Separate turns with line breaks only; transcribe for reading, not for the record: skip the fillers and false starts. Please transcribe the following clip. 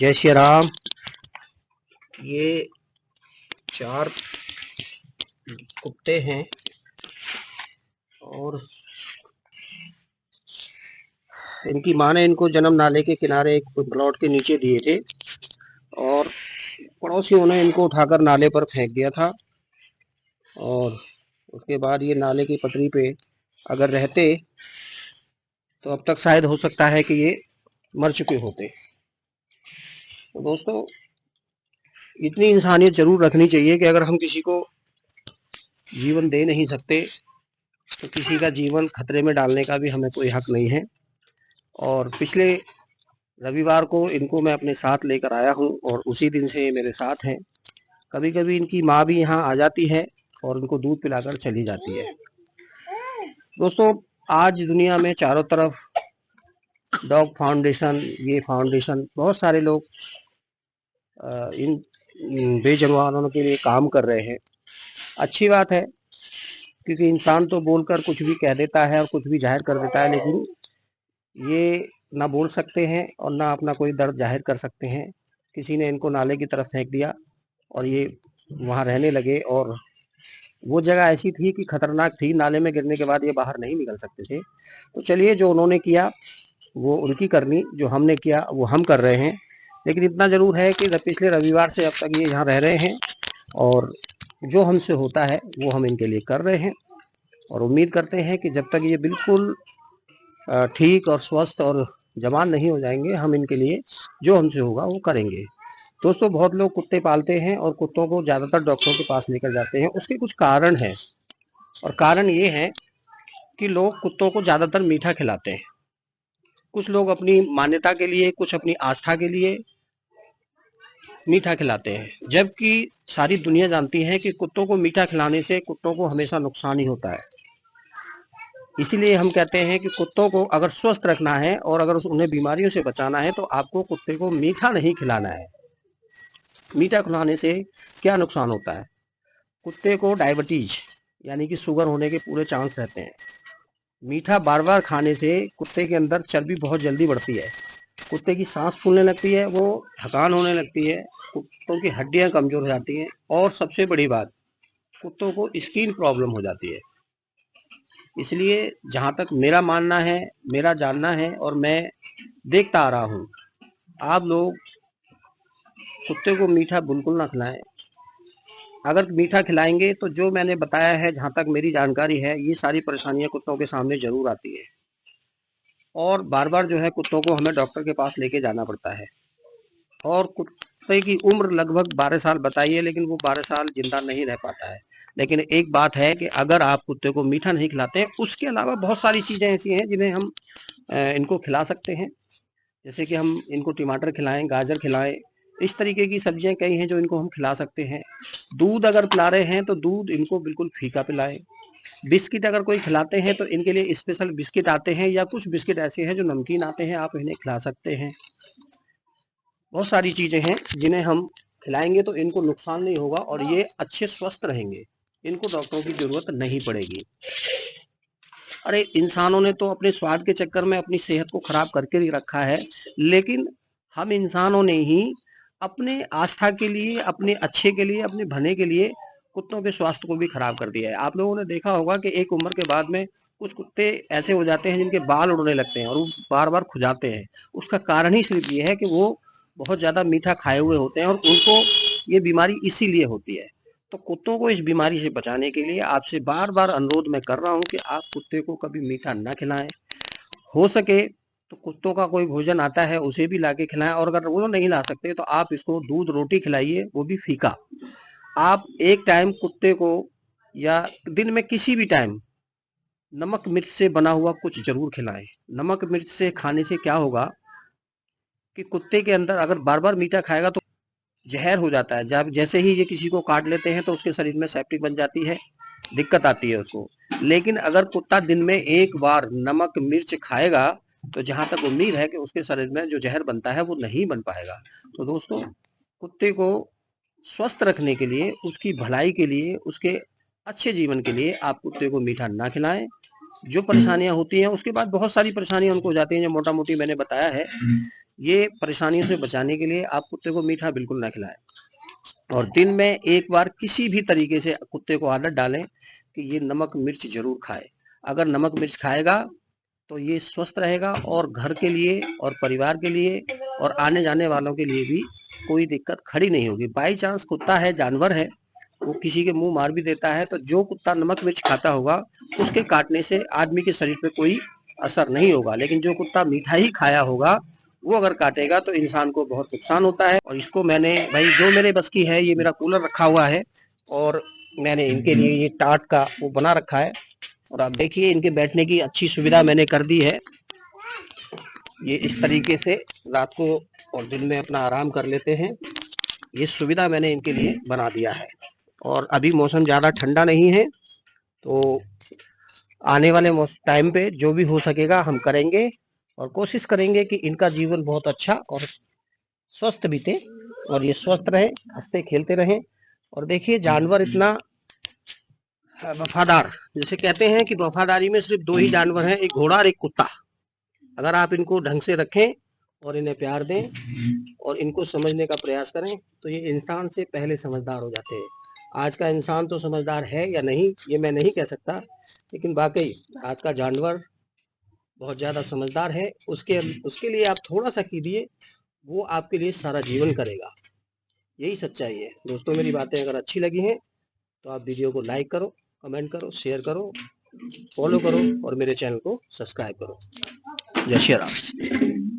जय श्री राम। ये 4 कुत्ते हैं और इनकी माँ ने इनको जन्म नाले के किनारे एक प्लॉट के नीचे दिए थे और पड़ोसियों ने इनको उठाकर नाले पर फेंक दिया था। और उसके बाद ये नाले की पटरी पे अगर रहते तो अब तक शायद हो सकता है कि ये मर चुके होते। तो दोस्तों, इतनी इंसानियत जरूर रखनी चाहिए कि अगर हम किसी को जीवन दे नहीं सकते तो किसी का जीवन खतरे में डालने का भी हमें कोई हक नहीं है। और पिछले रविवार को इनको मैं अपने साथ लेकर आया हूँ और उसी दिन से ये मेरे साथ हैं। कभी कभी इनकी माँ भी यहाँ आ जाती है और इनको दूध पिलाकर चली जाती है। दोस्तों, आज दुनिया में चारों तरफ डॉग फाउंडेशन, ये फाउंडेशन, बहुत सारे लोग इन बेजानवरों के लिए काम कर रहे हैं। अच्छी बात है, क्योंकि इंसान तो बोलकर कुछ भी कह देता है और कुछ भी जाहिर कर देता है, लेकिन ये ना बोल सकते हैं और ना अपना कोई दर्द जाहिर कर सकते हैं। किसी ने इनको नाले की तरफ फेंक दिया और ये वहाँ रहने लगे, और वो जगह ऐसी थी कि खतरनाक थी, नाले में गिरने के बाद ये बाहर नहीं निकल सकते थे। तो चलिए, जो उन्होंने किया वो उनकी करनी, जो हमने किया वो हम कर रहे हैं। लेकिन इतना ज़रूर है कि पिछले रविवार से अब तक ये यहाँ रह रहे हैं और जो हमसे होता है वो हम इनके लिए कर रहे हैं। और उम्मीद करते हैं कि जब तक ये बिल्कुल ठीक और स्वस्थ और जवान नहीं हो जाएंगे, हम इनके लिए जो हमसे होगा वो करेंगे। दोस्तों, बहुत लोग कुत्ते पालते हैं और कुत्तों को ज़्यादातर डॉक्टरों के पास लेकर जाते हैं। उसके कुछ कारण हैं, और कारण ये है कि लोग कुत्तों को ज़्यादातर मीठा खिलाते हैं। कुछ लोग अपनी मान्यता के लिए, कुछ अपनी आस्था के लिए मीठा खिलाते हैं, जबकि सारी दुनिया जानती है कि कुत्तों को मीठा खिलाने से कुत्तों को हमेशा नुकसान ही होता है। इसीलिए हम कहते हैं कि कुत्तों को अगर स्वस्थ रखना है और अगर उन्हें बीमारियों से बचाना है तो आपको कुत्ते को मीठा नहीं खिलाना है। मीठा खिलाने से क्या नुकसान होता है? कुत्ते को डायबिटीज यानी कि शुगर होने के पूरे चांस रहते हैं। मीठा बार बार खाने से कुत्ते के अंदर चर्बी बहुत जल्दी बढ़ती है, कुत्ते की सांस फूलने लगती है, वो थकान होने लगती है, कुत्तों की हड्डियां कमजोर हो जाती हैं, और सबसे बड़ी बात, कुत्तों को स्किन प्रॉब्लम हो जाती है। इसलिए जहाँ तक मेरा मानना है, मेरा जानना है और मैं देखता आ रहा हूँ, आप लोग कुत्ते को मीठा बिल्कुल ना खिलाएं। अगर मीठा खिलाएंगे तो जो मैंने बताया है, जहाँ तक मेरी जानकारी है, ये सारी परेशानियां कुत्तों के सामने जरूर आती है और बार बार जो है कुत्तों को हमें डॉक्टर के पास लेके जाना पड़ता है। और कुत्ते की उम्र लगभग 12 साल बताई है, लेकिन वो 12 साल जिंदा नहीं रह पाता है। लेकिन एक बात है कि अगर आप कुत्ते को मीठा नहीं खिलाते हैं, उसके अलावा बहुत सारी चीज़ें ऐसी हैं जिन्हें हम इनको खिला सकते हैं। जैसे कि हम इनको टमाटर खिलाएं, गाजर खिलाएं, इस तरीके की सब्जियां कई हैं जो इनको हम खिला सकते हैं। दूध अगर पिला रहे हैं तो दूध इनको बिल्कुल फीका पिलाएं। बिस्किट अगर कोई खिलाते हैं तो इनके लिए स्पेशल बिस्किट आते हैं, या कुछ बिस्किट ऐसे हैं जो नमकीन आते हैं, आप इन्हें खिला सकते हैं। बहुत सारी चीज़ें हैं जिन्हें हम खिलाएंगे तो इनको नुकसान नहीं होगा और ये अच्छे स्वस्थ रहेंगे, इनको डॉक्टरों की ज़रूरत नहीं पड़ेगी। अरे, इंसानों ने तो अपने स्वाद के चक्कर में अपनी सेहत को खराब करके ही रखा है, लेकिन हम इंसानों ने ही अपने आस्था के लिए, अपने अच्छे के लिए, अपने भले के लिए कुत्तों के स्वास्थ्य को भी खराब कर दिया है। आप लोगों ने देखा होगा कि एक उम्र के बाद में कुछ कुत्ते ऐसे हो जाते हैं जिनके बाल उड़ने लगते हैं और वो बार बार खुजाते हैं। उसका कारण ही सिर्फ ये है कि वो बहुत ज़्यादा मीठा खाए हुए होते हैं और उनको ये बीमारी इसीलिए होती है। तो कुत्तों को इस बीमारी से बचाने के लिए आपसे बार बार अनुरोध मैं कर रहा हूँ कि आप कुत्ते को कभी मीठा ना खिलाएं। हो सके तो कुत्तों का कोई भोजन आता है उसे भी ला के खिलाएं, और अगर वो नहीं ला सकते तो आप इसको दूध रोटी खिलाइए, वो भी फीका। आप एक टाइम कुत्ते को, या दिन में किसी भी टाइम, नमक मिर्च से बना हुआ कुछ जरूर खिलाएं। नमक मिर्च से खाने से क्या होगा कि कुत्ते के अंदर अगर बार बार मीठा खाएगा तो जहर हो जाता है। जब जैसे ही ये किसी को काट लेते हैं तो उसके शरीर में सेप्टिक बन जाती है, दिक्कत आती है उसको। लेकिन अगर कुत्ता दिन में एक बार नमक मिर्च खाएगा तो जहां तक उम्मीद है कि उसके शरीर में जो जहर बनता है वो नहीं बन पाएगा। तो दोस्तों, कुत्ते को स्वस्थ रखने के लिए, उसकी भलाई के लिए, उसके अच्छे जीवन के लिए आप कुत्ते को मीठा ना खिलाएं। जो परेशानियां होती हैं उसके बाद बहुत सारी परेशानियां उनको हो जाती हैं, जो मोटा मोटी मैंने बताया है। ये परेशानियों से बचाने के लिए आप कुत्ते को मीठा बिल्कुल ना खिलाएं, और दिन में एक बार किसी भी तरीके से कुत्ते को आदत डालें कि ये नमक मिर्च जरूर खाए। अगर नमक मिर्च खाएगा तो ये स्वस्थ रहेगा, और घर के लिए और परिवार के लिए और आने जाने वालों के लिए भी कोई दिक्कत खड़ी नहीं होगी। बाई चांस कुत्ता है, जानवर है, वो किसी के मुंह मार भी देता है, तो जो कुत्ता नमक मिर्च खाता होगा उसके काटने से आदमी के शरीर पे कोई असर नहीं होगा, लेकिन जो कुत्ता मीठा ही खाया होगा वो अगर काटेगा तो इंसान को बहुत नुकसान होता है। और इसको मैंने भाई जो मेरे बस की है, ये मेरा कूलर रखा हुआ है और मैंने इनके लिए ये टाट का वो बना रखा है, और आप देखिए इनके बैठने की अच्छी सुविधा मैंने कर दी है। ये इस तरीके से रात को और दिन में अपना आराम कर लेते हैं, ये सुविधा मैंने इनके लिए बना दिया है। और अभी मौसम ज़्यादा ठंडा नहीं है, तो आने वाले टाइम पे जो भी हो सकेगा हम करेंगे, और कोशिश करेंगे कि इनका जीवन बहुत अच्छा और स्वस्थ बीते, और ये स्वस्थ रहे, हंसते खेलते रहें। और देखिए जानवर इतना वफादार, जैसे कहते हैं कि वफादारी में सिर्फ दो ही जानवर हैं, एक घोड़ा और एक कुत्ता। अगर आप इनको ढंग से रखें और इन्हें प्यार दें और इनको समझने का प्रयास करें तो ये इंसान से पहले समझदार हो जाते हैं। आज का इंसान तो समझदार है या नहीं ये मैं नहीं कह सकता, लेकिन वाकई आज का जानवर बहुत ज़्यादा समझदार है। उसके उसके लिए आप थोड़ा सा कीजिए, वो आपके लिए सारा जीवन करेगा। यही सच्चाई है दोस्तों। मेरी बातें अगर अच्छी लगी हैं तो आप वीडियो को लाइक करो, कमेंट करो, शेयर करो, फॉलो करो और मेरे चैनल को सब्सक्राइब करो। जय श्री राम।